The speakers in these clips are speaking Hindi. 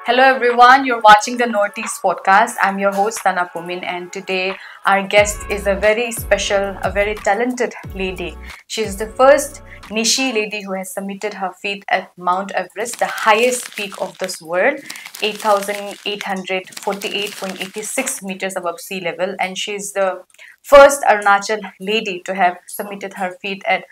Hello everyone, you're watching the Northeast podcast. I'm your host Tana Pumin, and today our guest is a very special, a very talented lady. She's the first Nishi lady who has submitted her feat at Mount Everest, the highest peak of this world, 8,848.86 meters above sea level, and she's the first Arunachal lady to have submitted her feat at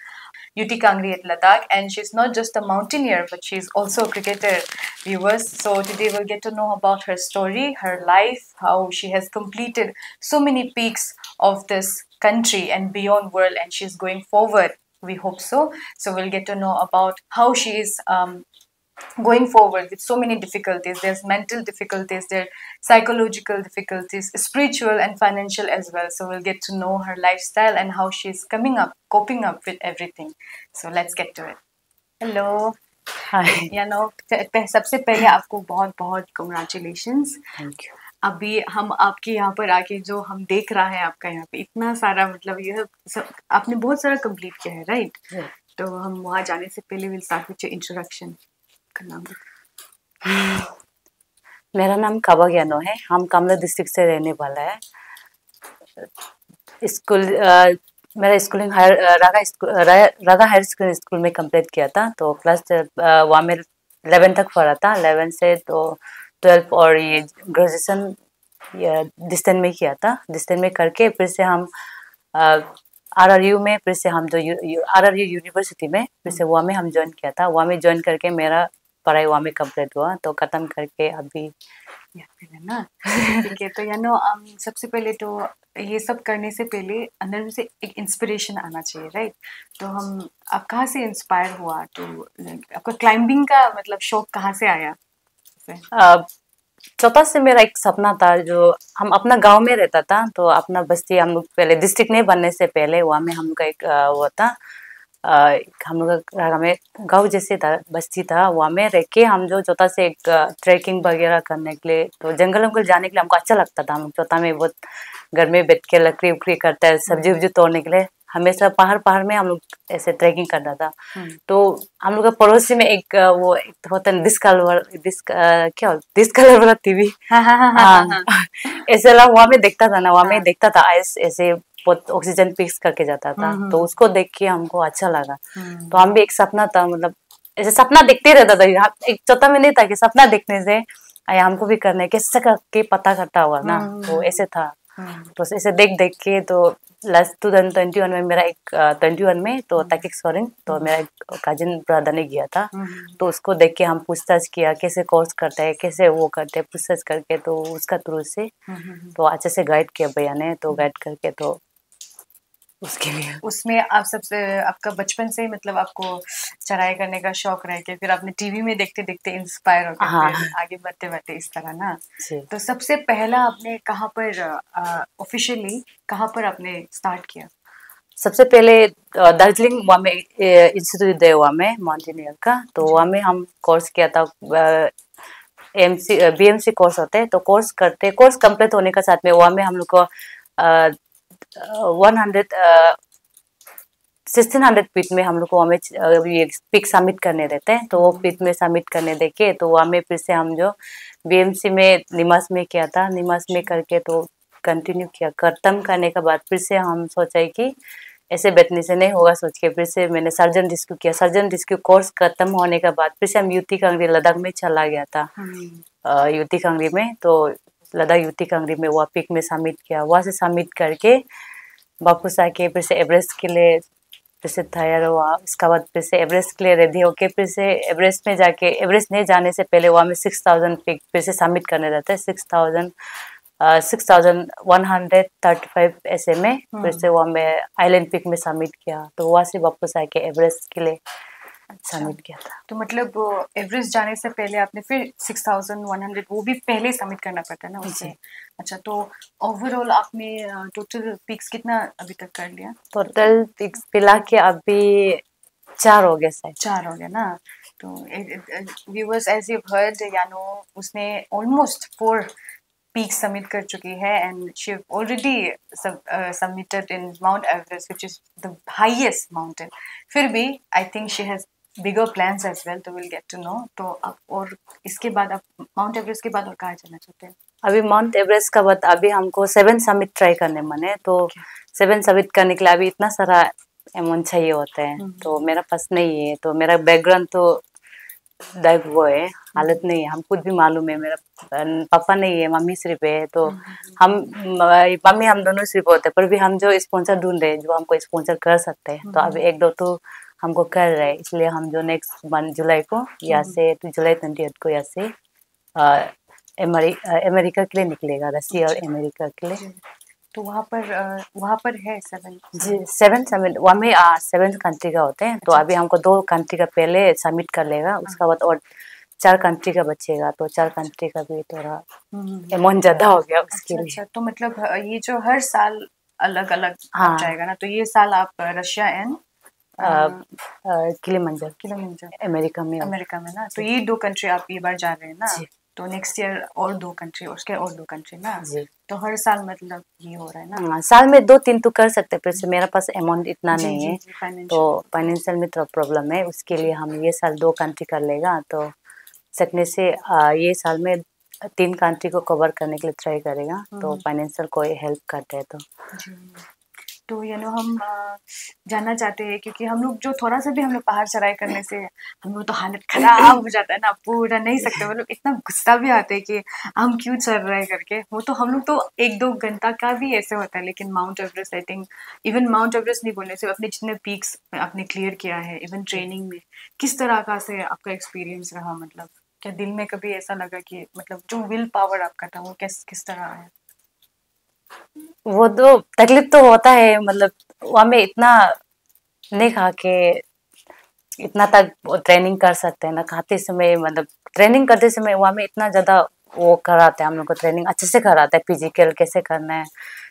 UT Kangri at Ladakh, and she's not just a mountaineer, but she's also a cricketer, viewers. So today we'll get to know about her story, her life, how she has completed so many peaks of this country and beyond world, and she's going forward. We hope so. So we'll get to know about how she is going forward with so many difficulties. There's mental difficulties, there are psychological difficulties, spiritual and financial as well. So we'll get to know her lifestyle and how she's coming up, coping up with everything. So let's get to it. Hello. हाय सबसे पहले आपको बहुत बहुत कॉन्ग्रेचुलेशंस. Thank you. अभी हम आपके यहाँ पर आके जो हम देख रहा है आपका यहाँ पे इतना सारा मतलब ये सब आपने बहुत सारा कंप्लीट किया है, राइट? तो हम वहाँ जाने से पहले will start with your introduction. मेरा नाम काबा ज्ञानो है. हम कामला डिस्ट्रिक्ट से रहने वाला है. स्कूल मेरा स्कूलिंग रागा हायर स्कूल में कंप्लीट किया था. तो प्लस वहाँ में 11 तक पढ़ा था. 11 से तो 12 और ये ग्रेजुएशन डिस्टेंस में किया था. डिस्टेंस में करके फिर से हम RRU में फिर से हम जो RRU यूनिवर्सिटी में फिर से वहाँ में हम ज्वाइन किया था. वहाँ में ज्वाइन करके मेरा पढ़ाई वहाँ में कंप्लीट हुआ. तो ख़त्म करके अभी ना ठीक है. तो सबसे पहले तो ये सब करने से पहले अंदर से एक इंस्पिरेशन आना चाहिए, राइट? तो आप कहाँ से इंस्पायर हुआ? तो आपका क्लाइंबिंग का मतलब शौक कहाँ से आया? छोटा से मेरा एक सपना था. जो हम अपना गांव में रहता था, तो अपना बस्ती हम लोग पहले डिस्ट्रिक्ट नहीं बनने से पहले वहाँ में हम लोग का एक वो था. हम लोग का में गाँव जैसे था, बस्ती था. वहाँ में रह के हम जो छोटा से एक ट्रैकिंग वगैरह करने के लिए, तो जंगल वंगल जाने के लिए हमको अच्छा लगता था. हम छोटा में बहुत घर में बैठ के लकड़ी उकड़ी करता है, सब्जी उब्जी तोड़ने के लिए हमेशा पहाड़ में हम लोग ऐसे ट्रैकिंग करता था. तो हम लोग का पड़ोसी में एक वो एक होता है डिस्कलर वाला टीवी. हाँ ऐसे ला वहाँ में देखता था ना. वहाँ में देखता था ऐसे बहुत ऑक्सीजन पिक्स करके जाता था. तो उसको देख के हमको अच्छा लगा. तो हम भी एक सपना था, मतलब ऐसे सपना देखते रहता था. एक छोटा में नहीं था कि सपना देखने से हमको भी करना है, कैसे करके पता करता हुआ ना. तो ऐसे था. तो ऐसे देख के तो लास्ट 2021 में मेरा एक 21 में तो तकिक सोरेन तो मेरा एक कजिन ब्रदर ने किया था. तो उसको देख के हम पूछताछ किया कैसे कोर्स करता है, कैसे वो करते हैं, पूछताछ करके तो उसका थ्रू से तो अच्छे से गाइड किया भैया ने. तो गाइड करके तो उसके लिए उसमें आप सबसे आपका बचपन से ही मतलब आपको चढ़ाई करने का शौक रह के फिर आपने टीवी में देखते देखते इंस्पायर हो गए, फिर आगे बढ़ते बढ़ते इस तरह ना. तो सबसे पहला आपने कहाँ पर ऑफिशियली कहाँ पर आपने स्टार्ट किया? सबसे पहले दार्जिलिंग वहाँ में इंस्टीट्यूट है वहाँ में माउंटेनियर का. तो वहाँ में हम कोर्स किया था. BMC कोर्स होते हैं. तो कोर्स कंप्लीट होने के साथ में वहाँ में हम लोग को 1600 फीट में हम लोग को हमें ये पिक सबमिट करने देते हैं. तो वो पिक में सबमिट करने देके तो वहाँ में फिर से हम जो BMC में निमास में किया था. निमास में करके तो कंटिन्यू किया. खत्म करने के बाद फिर से हम सोचा कि ऐसे बैठने से नहीं होगा, सोच के फिर से मैंने सर्जन रेस्क्यू किया. सर्जन रेस्क्यू कोर्स खत्म होने के बाद फिर से हम UT कांगरी लद्दाख में चला गया था. UT कांगरी में तो लद्दाख UT कांगरी में वहाँ पिक में सबमिट किया. वहाँ से सबमिट करके वापस आके फिर से एवरेस्ट के लिए फिर से तैयार हुआ. उसके बाद फिर से एवरेस्ट के लिए रेडी होके फिर से एवरेस्ट में जाके, एवरेस्ट नहीं जाने से पहले वहाँ में 6000 पिक फिर से सबमिट करने रहता है. 6135 ऐसे में फिर से वहाँ में आइलैंड पिक में सबमिट किया. तो वहाँ से वापस आके एवरेस्ट के लिए सबमिट किया था. तो मतलब एवरेस्ट जाने से पहले आपने फिर 6100 वो भी पहले सबमिट करना पड़ता है ना उससे? अच्छा. तो ओवरऑल आपने टोटल पिक्स कितना अभी तक कर लिया? टोटल पिक्स मिला के अभी 4 हो गए शायद. 4 हो गया ना. तो व्यूअर्स एज यू हर्ड यानो उसने ऑलमोस्ट 4 peaks submit कर चुकी है and she already submitted in Mount Everest which is the highest mountain. फिर भी I think she has bigger plans as well, तो we'll get to know. तो अब और इसके बाद आप माउंट एवरेस्ट के बाद और कहाँ जाना चाहते हैं? अभी माउंट एवरेस्ट का बाद अभी हमको 7 समिट ट्राई करने मन है, तो 7 समिट करने के लिए अभी इतना सारा अमाउंट चाहिए होता है, तो मेरा पास नहीं है। तो मेरा बैकग्राउंड तो दैट वो है, हालत नहीं है, हम खुद भी मालूम है। मेरा पापा नहीं है, मम्मी सिर्फ है, तो हम मम्मी हम दोनों सिर्फ होते हैं, पर भी हम जो स्पॉन्सर ढूंढ रहे हैं जो हमको स्पॉन्सर कर सकते हैं, तो अभी एक दो तो हमको कर रहे हैं। इसलिए हम जो नेक्स्ट मंथ जुलाई को यहाँ से जुलाई 28 को यहाँ से अमेरिका के लिए निकलेगा, रसिया और अमेरिका के लिए। तो वहाँ पर है 7 जी 7 समिट, वहाँ में 7 कंट्री का होते हैं। तो अभी हमको 2 कंट्री का पहले सबमिट कर लेगा, उसका बाद और 4 कंट्री का बचेगा, तो 4 कंट्री का भी थोड़ा अमाउंट ज्यादा हो गया उसके लिए। अच्छा, तो मतलब ये जो हर साल अलग अलग जाएगा ना, तो ये साल आप रशिया एंड किलिमंजारो अमेरिका में ना, तो ये 2 कंट्री आप ये बार जा रहे हैं ना, तो नेक्स्ट ईयर और 2 कंट्री, उसके और 2 कंट्री ना, तो हर साल मतलब ये हो रहा है ना। साल में 2-3 तो कर सकते हैं, पर से मेरा पास अमाउंट इतना नहीं है, तो फाइनेंशियल में थोड़ा प्रॉब्लम है, उसके लिए हम ये साल 2 कंट्री कर लेगा, तो सकने से ये साल में 3 कंट्री को कवर करने के लिए ट्राई करेगा, तो फाइनेंशियल कोई हेल्प करते हैं तो हम जानना चाहते हैं, क्योंकि हम लोग जो थोड़ा सा भी हम लोग पहाड़ चढ़ाई करने से हम लोग तो हालत खराब हो जाता है ना, पूरा नहीं सकते, मतलब इतना गुस्सा भी आता है कि हम क्यों चढ़ रहे हैं करके। वो तो हम लोग तो 1-2 घंटा का भी ऐसे होता है, लेकिन mount Everest I think, even mount Everest नहीं बोलने से अपने जितने पीक्स आपने क्लियर किया है, इवन ट्रेनिंग में किस तरह का से आपका एक्सपीरियंस रहा, मतलब क्या दिल में कभी ऐसा लगा कि मतलब जो विल पावर आपका था वो किस तरह है? वो तो तकलीफ तो होता है, मतलब वहाँ में इतना नहीं खा के इतना तक ट्रेनिंग कर सकते हैं ना, खाते समय मतलब ट्रेनिंग करते समय वहाँ में इतना ज़्यादा वो कराते हैं हम लोग को, ट्रेनिंग अच्छे से कराते हैं, फिजिकल कैसे करना है,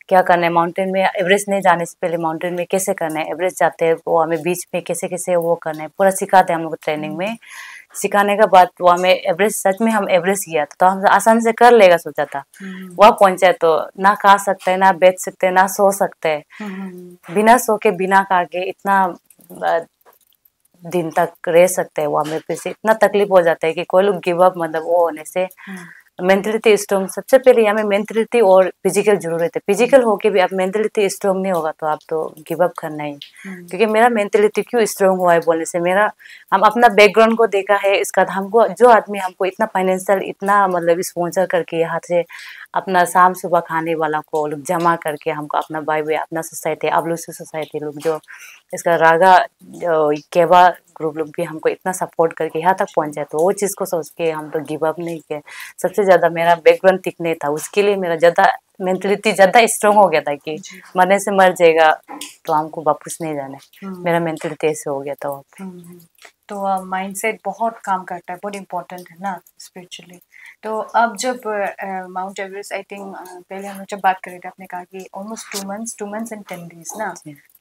क्या करना है, माउंटेन में एवरेस्ट नहीं जाने से पहले माउंटेन में कैसे करना है, एवरेस्ट जाते हैं वो हमें बीच में कैसे कैसे वो करना है पूरा सिखाते हैं हम लोग ट्रेनिंग में। सिखाने के बाद वहाँ में एवरेस्ट, सच में हम एवरेस्ट किया तो हम आसान से कर लेगा सोचा था, वहाँ पहुंचे तो ना खा सकते हैं, ना बैठ सकते हैं, ना सो सकते हैं, बिना सो के बिना खा के इतना दिन तक रह सकते हैं वहाँ में। फिर से इतना तकलीफ हो जाता है कि कोई लोग गिव अप, मतलब वो होने से मेंटलिटी स्ट्रॉन्ग, सबसे पहले हमें मेंटलिटी और फिजिकल जरूरत है। फिजिकल होके भी आप मेंटलिटी स्ट्रॉन्ग नहीं होगा तो आप तो गिव अप करना ही। क्योंकि मेरा मेंटलिटी क्यों स्ट्रॉन्ग हुआ है बोलने से, मेरा हम अपना बैकग्राउंड को देखा है, इसका हमको जो आदमी हमको इतना फाइनेंशियल इतना मतलब स्पॉन्सर करके यहाँ से अपना शाम सुबह खाने वाला को लोग जमा करके हमको अपना भाई भाई अपना सोसाइटी आबलूसी सोसाइटी लोग जो इसका रागा केबा ग्रुप लोग भी हमको इतना सपोर्ट करके यहाँ तक पहुँचाए, तो वो चीज़ को सोच के हम तो गिव अप नहीं किए। सबसे ज़्यादा मेरा बैकग्राउंड थिक नहीं था, उसके लिए मेरा ज़्यादा मेंटलिटी ज़्यादा स्ट्रॉन्ग हो गया था कि मरने से मर जाएगा तो हमको वापस नहीं जाना है। मेरा मेंटलिटी ऐसे हो गया था वहाँ पे। तो माइंडसेट बहुत काम करता है, बहुत इम्पोर्टेंट है ना स्पिरिचुअली। तो अब जब माउंट एवरेस्ट आई थिंक पहले हम लोग जब बात कर रहे थे आपने कहा कि ऑलमोस्ट 2 months एंड 10 days ना,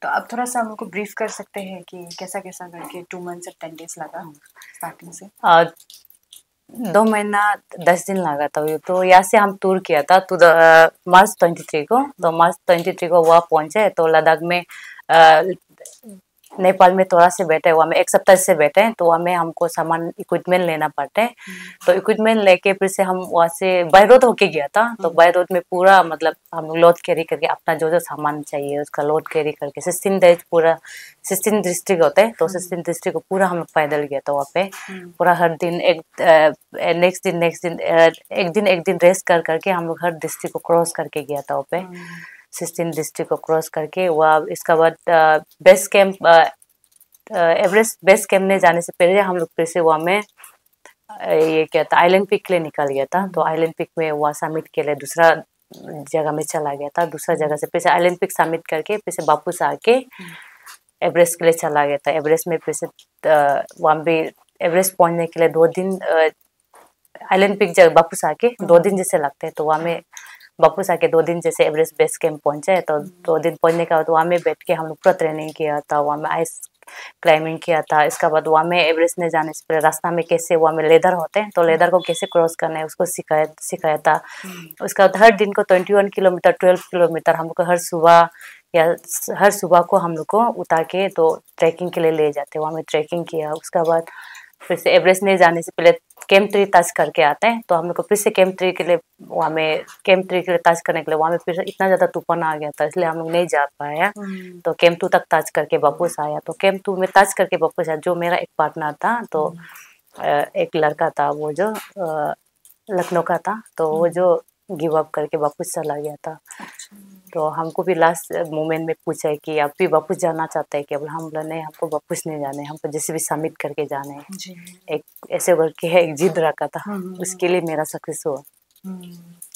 तो अब थोड़ा सा हमको ब्रीफ कर सकते हैं कि कैसा कैसा करके 2 months एंड 10 days लगा स्टार्टिंग से? 2 महीना 10 दिन लगा था। तो यहाँ से हम टूर किया था तो मार्च 23 को, तो मार्च 23 को वहाँ पहुंचे, तो लद्दाख में नेपाल में थोड़ा से बैठे, वहाँ में 1 सप्ताह से बैठे, तो वहाँ में हमको सामान इक्विपमेंट लेना पड़ता है। तो इक्विपमेंट लेके फिर से हम वहाँ से बाय रोड होके गया था, तो बाय रोड में पूरा मतलब हम लोड कैरी करके अपना जो जो सामान चाहिए उसका लोड कैरी करके 16 days पूरा 16 डिस्ट्रिक्ट होते हैं, तो 16 डिस्ट्रिक्ट को पूरा हम पैदल गया था वहाँ पे पूरा। हर दिन नेक्स्ट दिन एक दिन रेस्ट कर करके हम लोग हर डिस्ट्रिक्ट को क्रॉस करके गया था वहाँ पे 16 डिस्ट्रिक्ट को क्रॉस करके। वह इसका बाद base camp Everest base camp में जाने से पहले हम लोग फिर से वहाँ में ये क्या था आइलैंड पिक के लिए निकल गया था। तो आइलैंड पिक में वहाँ समिट के लिए दूसरा जगह में चला गया था, दूसरा जगह से फिर से आइलैंड पिक समिट करके फिर से वापस आके एवरेस्ट के लिए चला गया था। एवरेस्ट में फिर से वहाँ भी एवरेस्ट पहुँचने के लिए 2 दिन आइलैंड पिक जगह वापस आके 2 दिन जैसे लगते हैं, तो वहाँ में वापस आके 2 दिन जैसे एवरेस्ट बेस कैंप पहुंचे, तो 2 दिन पहुंचने के बाद वहाँ में बैठ के हम लोग पूरा ट्रेनिंग किया था, वहाँ में आइस क्लाइंबिंग किया था। इसके बाद वहाँ में एवरेस्ट में जाने से पहले रास्ता में कैसे वहाँ में लेदर होते हैं, तो लेदर को कैसे क्रॉस करना है उसको सिखाया था। उसके बाद हर दिन को 21 किलोमीटर 12 किलोमीटर हम लोग को हर सुबह को हम लोग को उतार के तो ट्रैकिंग के लिए ले जाते, वहाँ में ट्रैकिंग किया। उसके बाद फिर से एवरेस्ट नहीं जाने से पहले कैंप 3 टच करके आते हैं, तो हम लोग को फिर से कैंप 3 के लिए वहाँ में कैंप 3 के लिए टच करने के लिए वहाँ में फिर इतना ज़्यादा तूफान आ गया था, इसलिए हम लोग नहीं जा पाया। तो कैंप 2 तक टच करके वापस आया। तो कैंप 2 में टच करके वापस आया। जो मेरा एक पार्टनर था, तो एक लड़का था वो जो लखनऊ का था, तो वो जो गिव अप करके वापस चला गया था। तो हमको भी लास्ट मोमेंट में पूछा है कि आप भी वापस जाना चाहते हैं, केवल हम बोला नहीं, हमको वापस नहीं जाने, हमको जैसे भी सबमिट करके जाने हैं। एक ऐसे करके है, एक जिद रखा था, उसके लिए मेरा सक्सेस हुआ।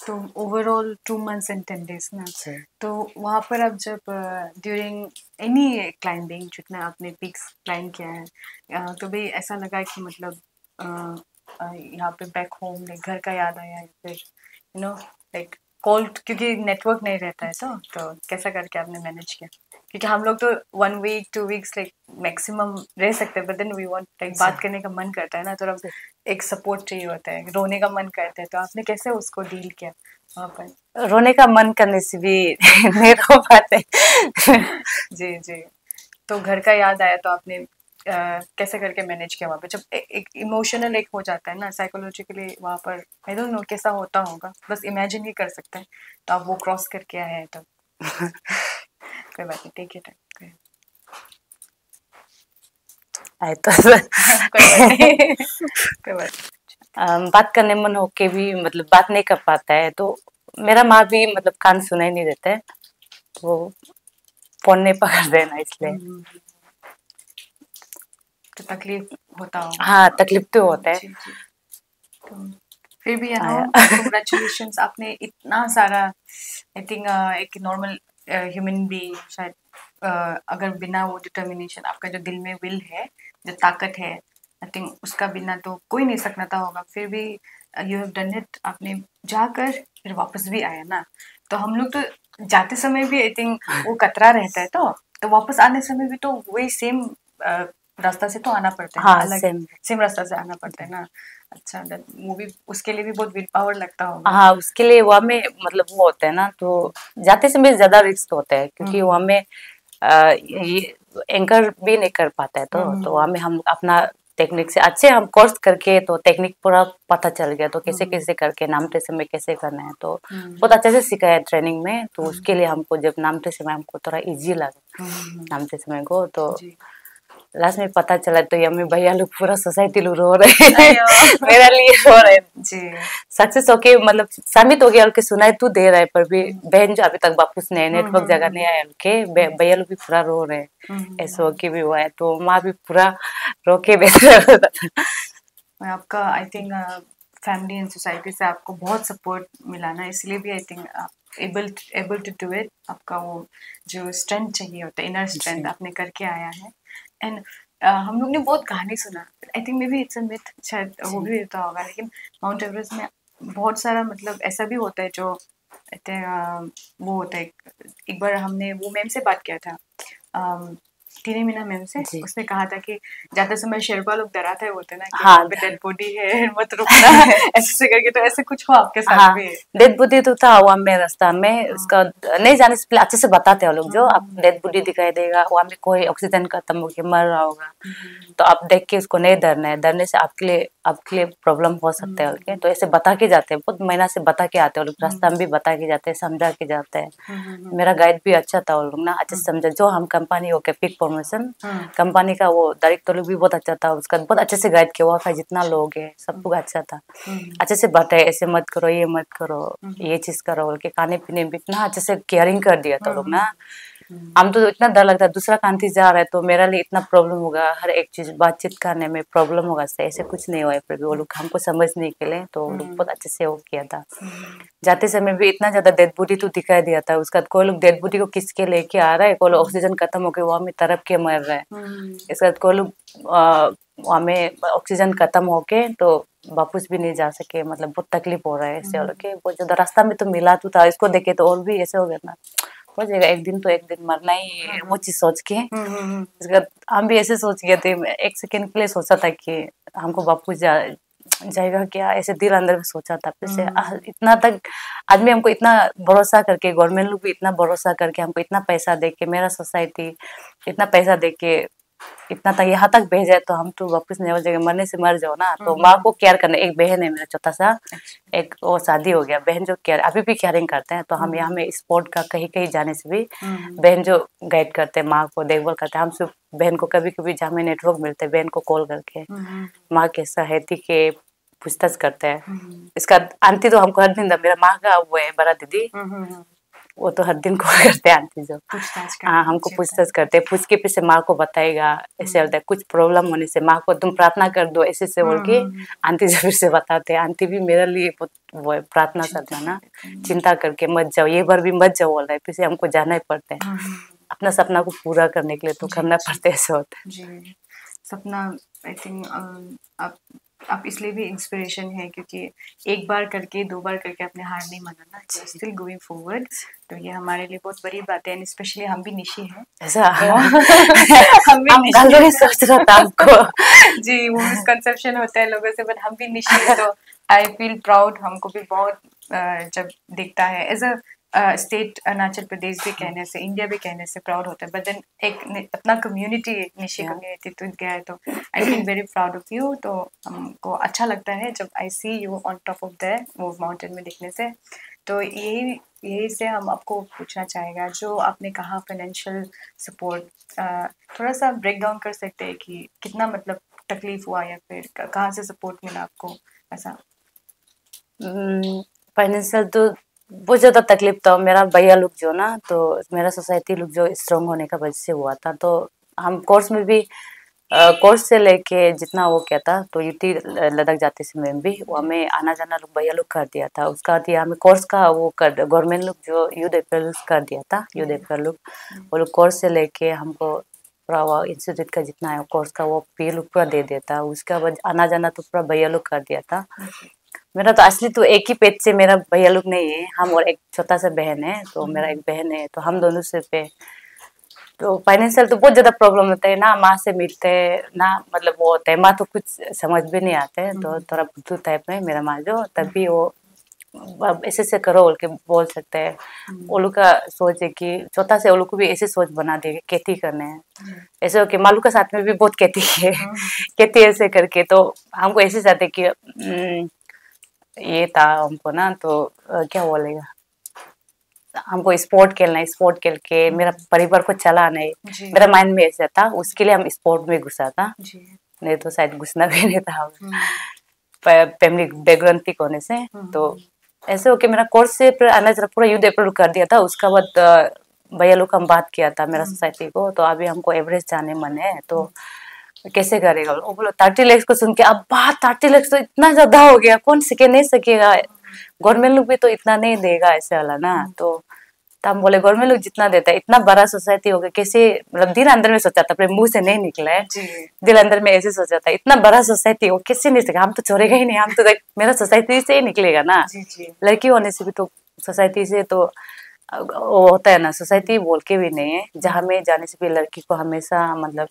तो ओवरऑल 2 months and 10 days ना। तो वहाँ पर अब जब ड्यूरिंग एनी क्लाइंबिंग जितना आपने पीक्स क्लाइंब किया है, तो भी ऐसा लगा कि मतलब यहाँ पे बैक होम घर का याद आया, या फिर लाइक कॉल, क्योंकि नेटवर्क नहीं रहता है, तो कैसा करके आपने मैनेज किया? क्योंकि हम लोग तो 1 week 2 weeks लाइक मैक्सिमम रह सकते हैं, but then we want like बात करने का मन करता है ना, थोड़ा एक सपोर्ट चाहिए होता है, रोने का मन करता है, तो आपने कैसे उसको डील किया वहाँ पर? रोने का मन करने से भी नहीं रो पाते। जी जी। तो घर का याद आया तो आपने कैसे करके मैनेज किया वहाँ पे? जब एक इमोशनल एक हो जाता है ना साइकोलॉजिकली वहाँ पर, आई डोंट नो कैसा होता होगा, बस इमेजिन ही कर सकते हैं। तो आप वो क्रॉस करके आए हैं तो कोई बात नहीं, टेक इट टाइम। आए तो कोई बात बात करने मन होके भी मतलब बात नहीं कर पाता है, तो मेरा माँ भी मतलब कान सुनाई नहीं देता है, तो फोन नहीं पकड़ देना, इसलिए तो तकलीफ होता होगा। हाँ, तकलीफ तो होता है। जी जी। तो फिर भी कांग्रेचुलेशंस, आपने इतना सारा, आई थिंक एक नॉर्मल ह्यूमन बीइंग शायद अगर बिना वो डिटर्मिनेशन, आपका जो दिल में विल है, जो ताकत है, आई थिंक उसका बिना तो कोई नहीं सकता होगा, फिर भी यू हैव डन इट। आपने जाकर फिर वापस भी आया ना, तो हम लोग तो जाते समय भी आई थिंक वो कतरा रहता है, तो वापस आने समय भी तो वही सेम रास्ता से तो आना पड़ता है। हाँ, अलग सेम रास्ता से आना पड़ता है ना। अच्छा, वो भी उसके लिए भी बहुत विल पावर लगता होगा। हाँ, उसके लिए वहाँ में मतलब वो होता है ना, तो जाते समय ज्यादा रिस्क होता है, क्योंकि वहाँ में ये एंकर भी नहीं कर पाता है, तो वहाँ में हम अपना टेक्निक से अच्छे हम कोर्स करके तो टेक्निक पूरा पता चल गया, तो कैसे कैसे करके नामते समय कैसे करना है, तो बहुत अच्छे से सिखाया ट्रेनिंग में। तो उसके लिए हमको जब नामते समय हमको थोड़ा इजी लगा नामते समय को, तो लास्ट में पता चला तो यम्मी भैया लोग पूरा सोसाइटी लोग रो रहे हैं मेरा लिए रो रहे जी। सक्सेस होके मतलब सबमिट हो गया, सुनाई तू दे रहा है, पर भी बहन जो अभी तक वापस नहीं, नेटवर्क जगह नहीं आया उनके, भैया लोग भी पूरा रो रहे हैं, ऐसे होके भी हुआ है। तो माँ भी पूरा रो के आपका I think family and society से आपको बहुत सपोर्ट मिला ना, इसलिए भी I think able to do it. आपका वो जो स्ट्रेंथ चाहिए होता है, इनर स्ट्रेंथ, आपने करके आया है। एंड हम लोग ने बहुत कहानी सुना, I think may be it's a myth, शायद हो भी रहता होगा, लेकिन माउंट एवरेस्ट में बहुत सारा मतलब ऐसा भी होता है जो वो होता है। एक बार हमने वो मैम से बात किया था, टीनी मीना मैम से, उसने कहा था कि जाते समय शेरपा लोग डराते होते ना कि हाँ, पे डेड बॉडी है मत रुकना ऐसे करके, तो ऐसे कुछ हुआ आपके साथ? हाँ, भी डेड बॉडी तो था वहाँ में रास्ता में, उसका नहीं जाने से पहले अच्छे से बताते हैं लोग, जो आप डेड बॉडी दिखाई देगा, वहाँ में कोई ऑक्सीजन खत्म हो के मर रहा होगा, तो आप देख के उसको नहीं डरना है, डरने से आपके लिए प्रॉब्लम हो सकता है उनके, तो ऐसे बता के जाते हैं, बहुत महीना से बता के आते हैं लोग, रास्ता में भी बता के जाते हैं, समझा के जाते हैं। मेरा गाइड भी अच्छा था, वो लोग ना अच्छे से समझा, जो हम कंपनी हो के पिक प्रमोशन कंपनी का वो डायरेक्टर लोग भी बहुत अच्छा था, उसका बहुत अच्छे से गाइड किया हुआ, जितना लोग है सब कुछ अच्छा था, अच्छे से बताए ऐसे मत करो, ये मत करो, ये चीज करो, के खाने पीने भी इतना अच्छे से केयरिंग कर दिया था लोग ना, हम तो इतना डर लगता है दूसरा कंट्री जा रहा है तो मेरा लिए इतना प्रॉब्लम होगा, हर एक चीज बातचीत करने में प्रॉब्लम होगा। ऐसे कुछ नहीं हुआ है, फिर भी वो लोग हमको समझने के लिए तो वो लोग बहुत अच्छे से वो किया था। जाते समय भी इतना ज्यादा डेड बॉडी तो दिखाई दिया था, उसका कोई लोग डेड बॉडी को किसके लेके आ रहा है, कोई लोग ऑक्सीजन खत्म हो गया वहां में तड़प के मर रहा है। इसके बाद कोई लोग वहां में ऑक्सीजन खत्म होके तो वापस भी नहीं जा सके, मतलब बहुत तकलीफ हो रहा है ऐसे वालों के बहुत ज्यादा। रास्ता में तो मिला तो था, इसको देखे तो और भी ऐसे हो गया ना, हो जाएगा एक दिन तो एक दिन मरना ही है, वो चीज सोच के इसके बाद हम भी ऐसे सोच गए थे। एक सेकंड के लिए सोचा था कि हमको वापस जाएगा क्या, ऐसे दिल अंदर में सोचा था। फिर से इतना तक आदमी हमको इतना भरोसा करके, गवर्नमेंट लोग भी इतना भरोसा करके हमको इतना पैसा दे के, मेरा सोसाइटी इतना पैसा दे के इतना तक यहाँ तक भेजा है, तो हम तो वापस नहीं हो जाएंगे, मरने से मर जाओ ना। तो माँ को केयर करना, एक बहन है मेरा छोटा सा, एक वो शादी हो गया बहन जो केयर अभी भी केयरिंग करते हैं। तो हम यहाँ में स्पोर्ट का कहीं कहीं जाने से भी बहन जो गाइड करते हैं, माँ को देखभाल करते हैं। हम सिर्फ बहन को कभी कभी जहाँ में नेटवर्क मिलते हैं बहन को कॉल करके माँ कैसा है के पूछताछ करते हैं। इसका आंटी तो हमको हर दिन, मेरा माँ का वो है बड़ा दीदी, वो तो हर दिन कॉल करते हैं आंटी जो, हाँ हमको पूछताछ करते हैं, पूछ के फिर से माँ को बताएगा ऐसे होता है। कुछ प्रॉब्लम होने से माँ को तुम प्रार्थना कर दो ऐसे से बोल के आंटी जो फिर से बताते हैं। आंटी भी मेरे लिए बहुत वो है, प्रार्थना करना ना, चिंता करके मत जाओ, ये बार भी मत जाओ बोल रहा है, फिर से हमको जाना ही पड़ता है अपना सपना को पूरा करने के लिए, तो करना पड़ता है, ऐसे होता है। सपना आई थिंक आप इसलिए भी इंस्पिरेशन है क्योंकि एक बार करके दो बार करके अपने हार नहीं मानना, स्टिल गोइंग फॉरवर्ड। तो ये हमारे लिए बहुत बड़ी बात है, स्पेशली हम भी निशी हैं ऐसा तो हम भी सोच रहा था हमको जी वो मिसकंसेप्शन होता है लोगों से, बट हम भी निशी हैं तो आई फील प्राउड। हमको भी बहुत जब दिखता है as a state Arunachal Pradesh भी कहने से, इंडिया भी कहने से प्राउड होता है, बट देन एक अपना कम्युनिटी निशी कम्युनिटी तो गया है, तो I feel very proud of you. तो हमको अच्छा लगता है जब I see you on top of that, वो माउंटेन में दिखने से। तो यही से हम आपको पूछना चाहेगा, जो आपने कहा फाइनेंशियल सपोर्ट, थोड़ा सा ब्रेक डाउन कर सकते हैं कि कितना मतलब तकलीफ हुआ या फिर कहाँ से सपोर्ट मिला आपको ऐसा? फाइनेंशियल तो बहुत ज़्यादा तकलीफ था। मेरा भैया लोग जो ना, तो मेरा सोसाइटी लोग जो स्ट्रॉन्ग होने का वजह से हुआ था। तो हम कोर्स में भी कोर्स से लेके जितना वो क्या था, तो यूटी लद्दाख जाते समय भी वो हमें आना जाना लोग भैया लोग कर दिया था। उसका दिया हमें कोर्स का वो कर, गवर्नमेंट लोग जो यूथ अप्रैल कर दिया था, यूथ अप्रैल लोग वो लोग कोर्स से लेके हमको पूरा वो इंस्टीट्यूट का जितना है कोर्स का वो पी लोग पूरा दे देता। उसका बाद आना जाना तो पूरा भैया लोग कर दिया था। मेरा तो असली तो एक ही पेट से मेरा भैया लोग नहीं है, हम और एक छोटा सा बहन है। तो मेरा एक बहन है, तो हम दोनों से पे तो फाइनेंशियल तो बहुत ज्यादा प्रॉब्लम होता है ना, माँ से मिलते ना, मतलब वो होता है माँ तो कुछ समझ भी नहीं आते हैं। तो थोड़ा बुद्धू टाइप में मेरा माँ जो, तभी वो ऐसे करो बोल के बोल सकते हैं। वो लोग का सोच है कि छोटा से वो लोग को भी ऐसे सोच बना देगा खेती करने हैं ऐसे हो के। मालू का साथ में भी बहुत खेती है खेती ऐसे करके। तो हमको ऐसे चाहते कि ये था हमको ना, तो क्या बोलेगा, हमको स्पोर्ट खेलना है, स्पोर्ट खेल के मेरा परिवार को चलाना है, मेरा माइंड में ऐसा था। उसके लिए हम स्पोर्ट में घुसा था, नहीं तो शायद घुसना भी नहीं था फैमिली बैकग्राउंड ठीक होने से। तो ऐसे होके मेरा कोर्स से पूरा युद्ध अप्रूव कर दिया था। उसका बाद भैया लोग हम बात किया था मेरा सोसाइटी को, तो अभी हमको एवरेज जाने मन है, तो कैसे करेगा। वो बोलो 30 लाख को सुन के अब बात 30 लाख तो इतना ज्यादा हो गया, कौन सके नहीं सकेगा, गवर्नमेंट लोग भी तो इतना नहीं देगा ऐसे वाला ना। तो हम बोले गवर्नमेंट लोग जितना देता है, इतना बड़ा सोसाइटी होगा कैसे, मतलब दिल अंदर में सोचा था, अपने मुंह से नहीं निकला है, दिल अंदर में ऐसे सोचा था इतना बड़ा सोसाइटी हो कैसे नहीं सकेगा, हम तो छोड़ेगा ही नहीं, हम तो मेरा सोसाइटी से ही निकलेगा ना। लड़की होने से भी तो सोसाइटी से तो वो होता है ना, सोसाइटी बोल के भी नहीं है, जहाँ में जाने से भी लड़की को हमेशा मतलब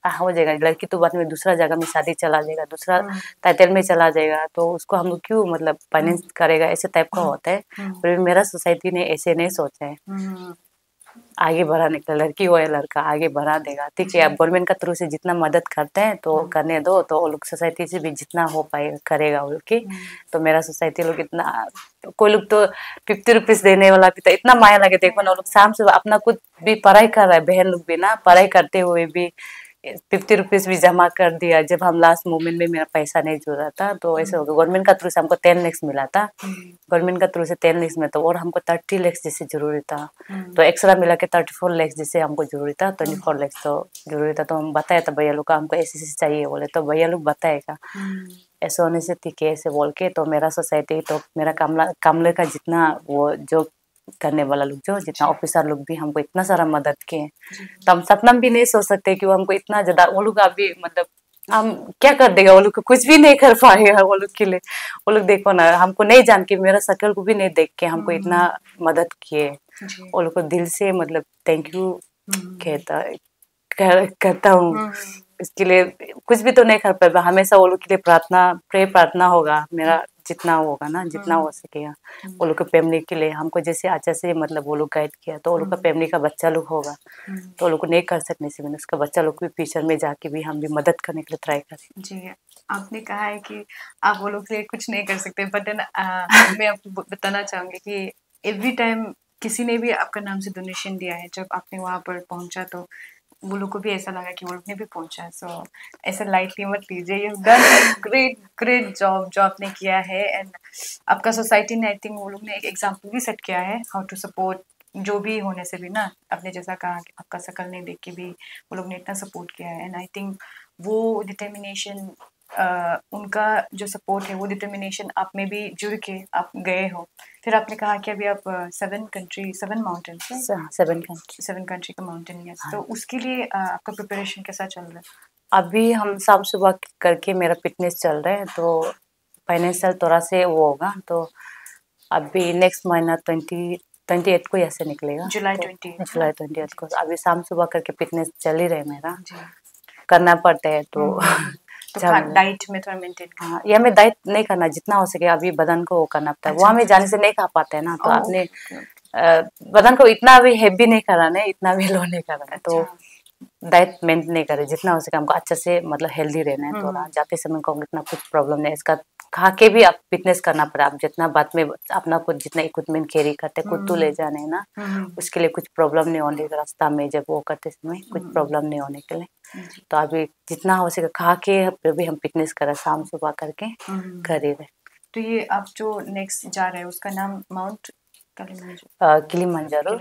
हो जाएगा। लड़की तो बाद में दूसरा जगह में शादी चला जाएगा, दूसरा टाइटल में चला जाएगा, तो उसको हम लोग क्यों मतलब फाइनेंस करेगा, ऐसे टाइप का होता है। पर मेरा सोसाइटी ने ऐसे नहीं सोचा है, आगे बढ़ाने का, लड़की हो या लड़का आगे बढ़ा देगा। ठीक है, आप गवर्नमेंट का थ्रू से जितना मदद करते हैं तो करने दो, तो वो लोग सोसाइटी से भी जितना हो पाए करेगा वो लोग। तो मेरा सोसाइटी लोग इतना, कोई लोग तो 50 रुपीज देने वाला भी था, इतना माया लगे। देखो ना, वो लोग शाम से अपना खुद भी पढ़ाई कर रहा है, बहन लोग भी ना पढ़ाई करते हुए भी ₹50 भी जमा कर दिया जब हम लास्ट मोमेंट में मेरा पैसा नहीं जुड़ रहा था तो ऐसे हो गया। गवर्नमेंट का थ्रू से हमको 10 लाख मिला था, गवर्नमेंट का थ्रू से 10 लाख में तो और हमको 30 लाख जैसे जरूरी था, तो एक्स्ट्रा मिला के 34 लाख जैसे हमको जरूरी था, 24 लाख तो जरूरी था। तो हम बताया था भैया लोग का हमको ऐसे ऐसे चाहिए बोले, तो भैया लोग बताएगा ऐसे होने से ठीक है ऐसे बोल के। तो मेरा सोसाइटी तो मेरा कामले का जितना वो जो करने वाला लोग जो जितना ऑफिसर लोग भी हमको इतना सारा मदद किए, तो हम सपना भी नहीं सोच सकते कि वो हमको इतना ज्यादा, वो लोग अभी मतलब हम क्या कर देगा, वो लोग को कुछ भी नहीं कर पाएगा वो लोग के लिए। वो लोग देखो ना, हमको नहीं जान के, मेरा शक्ल को भी नहीं देख के हमको इतना मदद किए। वो लोग को दिल से मतलब थैंक यू करता हूँ। इसके लिए कुछ भी तो नहीं कर पाएगा, हमेशा वो लोग के लिए प्रार्थना होगा मेरा, जितना होगा ना, जितना हो सकेगा वो लोग के फैमिली के लिए। हमको जैसे अच्छा से मतलब वो लोग गाइड किया, तो वो लोग का फैमिली का बच्चा लोग होगा तो वो लोग को नहीं कर सकने से मैंने उसका बच्चा लोग भी फ्यूचर में जाके भी हम भी मदद करने के लिए ट्राई करें। जी, आपने कहा है कि आप वो लोग के लिए कुछ नहीं कर सकते, बट देन मैं आपको बताना चाहूँगी कि एवरी टाइम किसी ने भी आपका नाम से डोनेशन दिया है, जब आपने वहाँ पर पहुँचा तो वो लोग को भी ऐसा लगा कि वो लोग ने भी पहुँचा। सो ऐसा लाइटली मत लीजिए, you done great great job जो आपने किया है। एंड आपका सोसाइटी ने आई थिंक वो लोग ने एक एग्जाम्पल भी सेट किया है हाउ टू सपोर्ट, जो भी होने से भी ना, आपने जैसा कहा कि आपका शक्ल नहीं देख के भी वो लोग ने इतना सपोर्ट किया है। एंड आई थिंक वो डिटर्मिनेशन, उनका जो सपोर्ट है, वो डिटर्मिनेशन आप में भी जुड़ के आप गए हो। फिर आपने कहा कि अभी आप 7 माउंटेन सेवन कंट्री का माउंटेन है, तो उसके लिए आपका प्रिपरेशन कैसा चल रहा है? अभी हम शाम सुबह करके मेरा फिटनेस चल रहा है, तो फाइनेंशियल थोड़ा से वो होगा, तो अभी नेक्स्ट महीना 28 को ऐसे निकलेगा, जुलाई तो 28 जुलाई 28 को अभी शाम सुबह करके फिटनेस चल ही रहे मेरा, करना पड़ता है तो तो डाइट में थोड़ा मेंटेन करना। हाँ, या हमें डाइट नहीं करना, जितना हो सके अभी बदन को वो करना पड़ता है। वो हमें जाने से नहीं खा पाते हैं ना, तो अपने बदन को इतना भी हेवी नहीं कराना है, इतना भी लो नहीं कराना है, तो डाइट मेंटेन नहीं करे, जितना हो सके हमको अच्छे से मतलब हेल्दी रहना है। थोड़ा जाते समय को इतना कुछ प्रॉब्लम नहीं, इसका खा के भी आप फिटनेस करना पड़ा। आप जितना बाद में अपना कुछ जितना इक्विपमेंट कैरी करते खुद तो ले जाने ना, उसके लिए कुछ प्रॉब्लम नहीं होने का, रास्ता में जब वो करते समय कुछ प्रॉब्लम नहीं होने के लिए। तो अभी जितना हो सके खा के भी हम फिटनेस करें, शाम सुबह करके कर ही रहे। तो ये आप जो नेक्स्ट जा रहे हैं उसका नाम माउंट किलिमंजारो,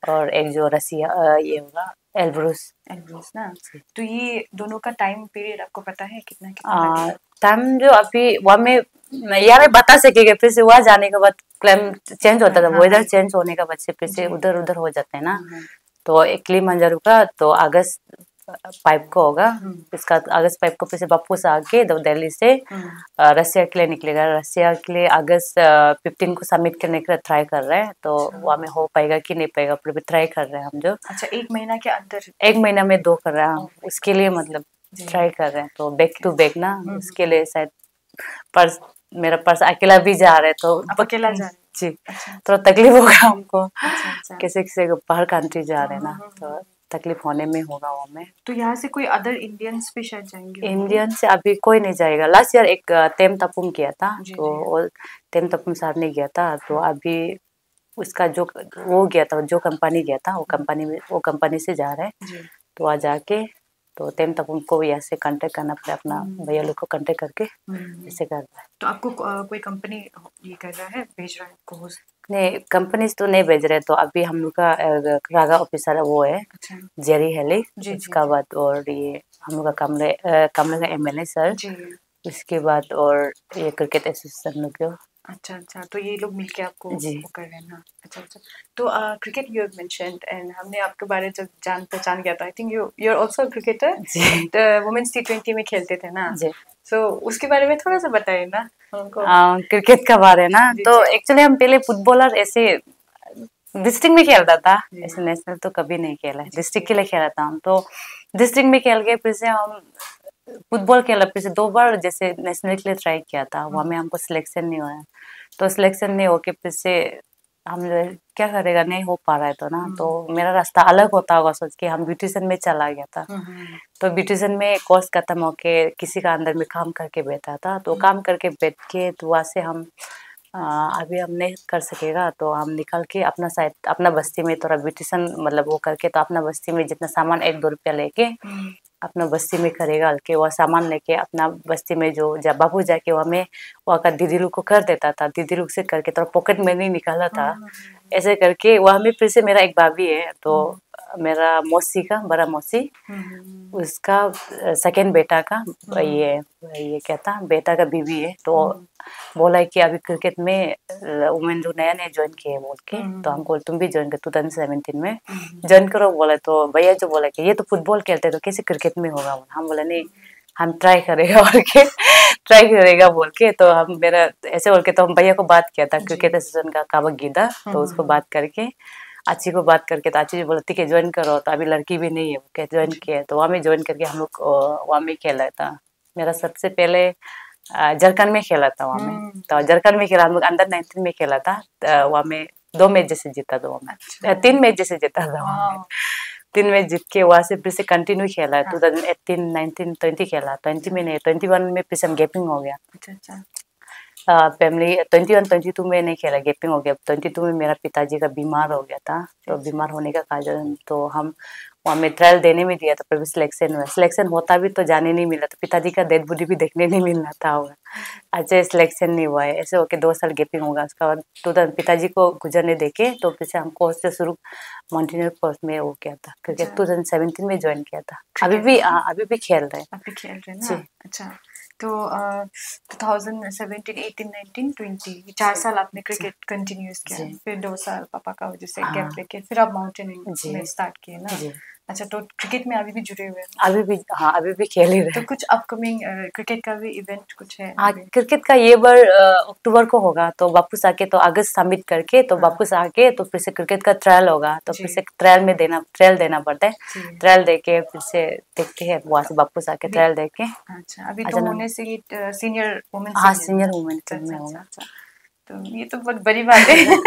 और एक जो रसिया ये होगा एल्ब्रुस ना। तो ये दोनों का टाइम पीरियड आपको पता है कितना कितना? टाइम जो अभी वहाँ में या मैं बता सकेगा, फिर से वहाँ जाने के बाद क्लाइमेट चेंज होता था, वेदर चेंज होने के बाद से फिर से उधर उधर हो जाते हैं ना। तो एक किलिमंजारो का तो अगस्त 5 को होगा, इसका अगस्त 5 को फिर से वापस आके दिल्ली से रसिया के लिए निकलेगा। रसिया के लिए अगस्त 15 को सबमिट करने के लिए ट्राई कर रहे हैं, तो वहाँ में हो पाएगा कि नहीं पाएगा फिर भी ट्राई कर रहे हैं हम जो। अच्छा, 1 महीना के अंदर? 1 महीना में 2 कर रहे हैं उसके लिए, मतलब ट्राई कर रहे हैं, तो बैक टू बैक ना उसके लिए शायद पर्स, मेरा पर्स अकेला भी जा रहा है, तो अकेला जा रहे हैं? जी, थोड़ा तकलीफ होगा हमको। किसी किसी को बाहर कंट्री जा रहे हैं ना, तो तकलीफ होने में होगा वो में। तो यहाँ से कोई अदर इंडियंस भी शायद जाएंगे? इंडियन से अभी कोई नहीं जाएगा। लास्ट ईयर एक तेम तपुम किया था, तो वो तेम तपुम साहब ने किया था, तो अभी उसका जो वो गया था, जो कंपनी गया था, वो कंपनी से जा रहे हैं, तो वहाँ जाके तो तेम तक उनको भी ऐसे कांटेक्ट करना पड़ा, अपना भैया लोग को कांटेक्ट करके ऐसे कर रहा है। तो आपको कोई कंपनी ये कर रहा है, भेज रहा है आपको? नहीं, कंपनीज तो नहीं भेज रहे, तो अभी हम लोग का रागा ऑफिसर वो है जेरी हेली, उसका बाद और ये हम लोग का कमले का MLA सर, उसके बाद और ये क्रिकेट एसोसिएशन लोग जो। अच्छा, तो ये लोग मिलके आपको वो कर रहे हैं ना। अच्छा, तो cricket you have mentioned, and हमने आपके बारे जब जान पहचान गया था, I think you are also cricketer, women's T20 में खेलते थे ना, सो उसके बारे में थोड़ा सा बताइए ना हमको। क्रिकेट का बारे ना, तो एक्चुअली हम पहले फुटबॉलर ऐसे डिस्ट्रिक्ट में खेलता था, ऐसे नेशनल तो कभी नहीं खेला, डिस्ट्रिक्ट के लिए खेला था हम। तो डिस्ट्रिक्ट में खेल के फिर से हम फुटबॉल खेला, फिर से 2 बार जैसे नेशनल के लिए ट्राई किया था, वहाँ में हमको सिलेक्शन नहीं हुआ, तो सिलेक्शन नहीं होके फिर से हम क्या करेगा, नहीं हो पा रहा है तो ना, तो मेरा रास्ता अलग होता होगा सोच के हम ब्यूटिशियन में चला गया था। तो ब्यूटिशियन में कोर्स खत्म होके किसी का अंदर में काम करके बैठा था, तो काम करके बैठ के तो वहाँ से हम अभी हम नहीं कर सकेगा, तो हम निकल के अपना साइड अपना बस्ती में थोड़ा ब्यूटिशियन मतलब वो करके, तो अपना बस्ती में जितना सामान 1-2 रुपया लेके अपना बस्ती में करेगा हल्के वह सामान लेके अपना बस्ती में जो जब बापू जाके वहाँ में वहाँ का दीदी लोग को कर देता था, दीदी लोग से करके तो पॉकेट मनी निकाला था। ऐसे करके वहाँ में फिर से मेरा एक भाभी है, तो मेरा मौसी का बड़ा मौसी उसका सेकंड बेटा का ये क्या था बेटा का बीवी है, तो बोला है कि अभी क्रिकेट में वुमेन जो नया नया ज्वाइन किए बोल के, तो हमको तुम भी ज्वाइन कर 2017 में ज्वाइन करो बोला। तो भैया जो बोला कि ये तो फुटबॉल खेलते तो कैसे क्रिकेट में होगा, हम बोला नहीं हम ट्राई करेगा बोल के ट्राई करेगा बोल के, तो हम मेरा ऐसे बोल के तो हम भैया को बात किया था क्रिकेट एसोसिएशन का काबक गीदा, तो उसको बात करके आची को बात करके तो आची जी बोला ठीक है ज्वाइन करो, तो अभी लड़की भी नहीं है क्या ज्वाइन किया, तो वहाँ में ज्वाइन करके हम लोग वहाँ में खेला था। मेरा सबसे पहले झारखंड में खेला था वहाँ में, तो झारखंड में खेला हम लोग अंडर 19 में खेला था, वहाँ में 2 मैच जैसे जीता था, वहाँ में 3 मैच जैसे जीता था वहाँ में, 3 मैच जीत के वहाँ से फिर से कंटिन्यू खेला 2018 19 20 खेला, 20 में नहीं 21 में फिर से गैपिंग हो गया। फैमिली 21 22 में नहीं खेला, गैपिंग हो गया। 22 में मेरा पिताजी का बीमार हो गया था, तो बीमार होने का कारण तो हम वहाँ में ट्रायल देने में दिया था, पर भी सिलेक्शन हुआ, सिलेक्शन होता भी तो जाने नहीं मिला, तो पिताजी का डेड बॉडी भी देखने नहीं मिलना था। अच्छा सिलेक्शन नहीं हुआ है, ऐसे होके 2 साल गैपिंग होगा। उसके बाद पिताजी को गुजरने देके तो फिर से हम कोर्स से शुरू माउंटेनियर कोर्स में हो गया था, क्रिकेट 2017 में ज्वाइन किया था। अभी भी खेल रहे हैं, अभी खेल रहे हैं ना। अच्छा तो 2017 18 19 20 4 साल आपने क्रिकेट कंटिन्यूस किया, फिर 2 साल पापा का वजह से गैप लेके फिर आप माउंटेनियरिंग में स्टार्ट किए ना। अच्छा तो क्रिकेट में अभी भी जुड़े हुए हैं? अभी भी खेल ही रहे। तो कुछ अपकमिंग क्रिकेट का भी इवेंट कुछ है? हाँ क्रिकेट का ये बार अक्टूबर को होगा, तो वापस आके तो अगस्त सबमिट करके तो वापस आके तो फिर से क्रिकेट का ट्रायल होगा, तो फिर से ट्रायल देना पड़ता है, ट्रायल देके फिर से देखते हैं वहाँ से वापस आके ट्रायल देके। अच्छा अभी तो होने से ही सीनियर वुमेन, हाँ सीनियर वुमेन टीम में होगा। तो ये तो बहुत बड़ी बात है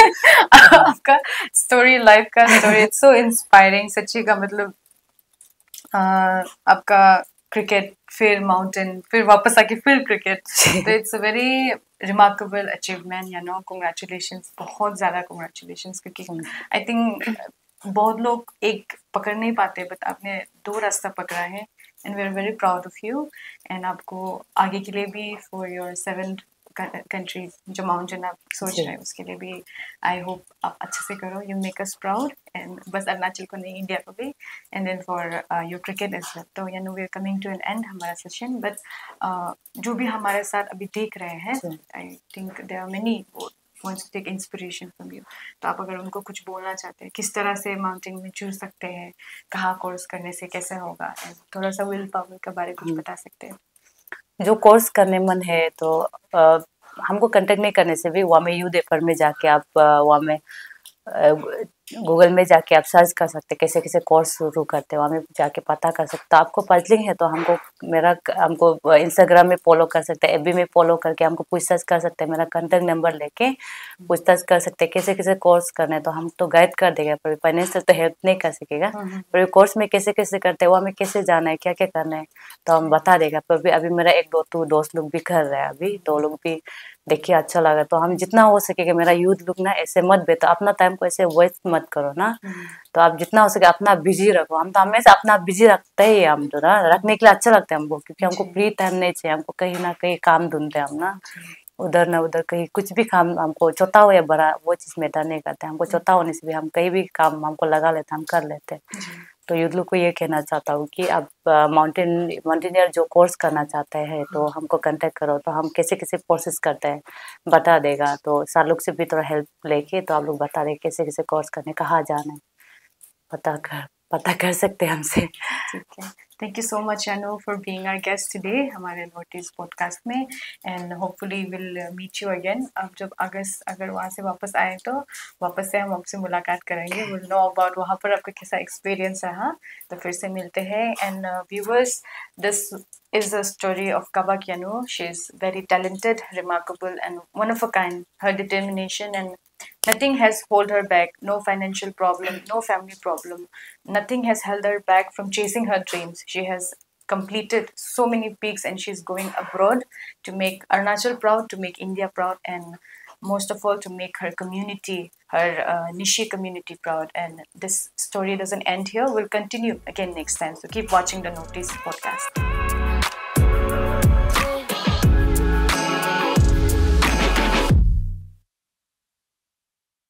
आपका स्टोरी, लाइफ का स्टोरी, इट्स सो इंस्पायरिंग सच्ची का मतलब। आपका क्रिकेट फिर माउंटेन फिर वापस आके फिर क्रिकेट, तो it's a very remarkable achievement, you know, congratulations, बहुत ज़्यादा कांग्रेचुलेशंस, क्योंकि आई थिंक बहुत लोग एक पकड़ नहीं पाते, बट आपने 2 रास्ता पकड़ा है, and we are very proud of you. And आपको आगे के लिए भी फॉर योर 7 कंट्रीज जो माउंटेन आप सोच रहे हैं उसके लिए भी आई होप आप अच्छे से करो, you make us proud, and बस अरुणाचल को नहीं इंडिया को भी, and then for your cricket as well. तो you know we are coming to an end हमारा सेशन, बट जो भी हमारे साथ अभी देख रहे हैं I think there are many wants to take inspiration from you, तो आप अगर उनको कुछ बोलना चाहते हैं किस तरह से माउंटेन में चूज सकते हैं, कहाँ कोर्स करने से कैसे होगा, थोड़ा सा विल पावर के बारे में कुछ बता सकते हैं? जो कोर्स करने मन है तो हमको कांटेक्ट नहीं करने से भी वहाँ में यूथ एफर में जाके आप वहाँ में गूगल में जाके आप सर्च कर सकते हैं कैसे कैसे कोर्स शुरू करते हैं, वहाँ में जाके पता कर सकते हैं। आपको पजलिंग है तो हमको इंस्टाग्राम में फॉलो कर सकते हैं, एफबी में फॉलो करके हमको पूछताछ कर सकते हैं, मेरा कॉन्टैक्ट नंबर लेके पूछताछ कर सकते हैं कैसे कैसे कोर्स करने, तो हम तो गाइड कर देगा, पर फाइनेंशियल तो हेल्प नहीं कर सकेगा, पर कोर्स में कैसे कैसे करते हैं, वहाँ में कैसे जाना है क्या क्या करना है तो हम बता देगा। पर अभी मेरा 1-2 दोस्त लोग भी कर रहे हैं अभी, तो लोग भी देखिए अच्छा लगा, तो हम जितना हो सकेगा मेरा यूथ लोग ना ऐसे मत बेतो, अपना टाइम को ऐसे वेस्ट मत करो ना, तो आप जितना हो सके अपना बिजी रखो। हम तो हमेशा अपना बिजी रखते ही, हम तो ना रखने के लिए अच्छा लगता है हमको, क्योंकि हमको फ्री टाइम नहीं चाहिए, हमको कहीं ना कहीं काम ढूंढते हैं हम ना, उधर ना उधर कहीं कुछ भी काम, हमको छोटा हो या बड़ा वो चीज़ मैटर नहीं करता है, हमको छोटा होने से भी हम कहीं भी काम हमको लगा लेते हम कर लेते हैं। तो यूथ लोग को ये कहना चाहता हूँ कि आप माउंटेनियर जो कोर्स करना चाहते हैं तो हमको कांटेक्ट करो, तो हम कैसे कैसे कोर्सेज करते हैं बता देगा, तो सर लोग से भी थोड़ा हेल्प लेके तो आप लोग बता दें कैसे कैसे कोर्स करने कहाँ जाना है, पता कर सकते हैं हमसे। ठीक है, thank you so much Anu for being our guest today हमारे नोटिस पॉडकास्ट में, and hopefully will meet you again. अब जब अगस्त अगर वहाँ से वापस आए तो वापस से हम आपसे मुलाकात करेंगे, विल नो अबाउट वहाँ पर आपका कैसा एक्सपीरियंस रहा, तो फिर से मिलते हैं। And viewers, this is the story of Kabak Yanu. She is very talented, remarkable, and one of a kind. Her determination and nothing has held her back. No financial problem, no family problem. Nothing has held her back from chasing her dreams. She has completed so many peaks, and she's going abroad to make Arunachal proud, to make India proud, and most of all to make her community, her Nishi community proud. And this story doesn't end here. We'll continue again next time. So keep watching the Notice podcast.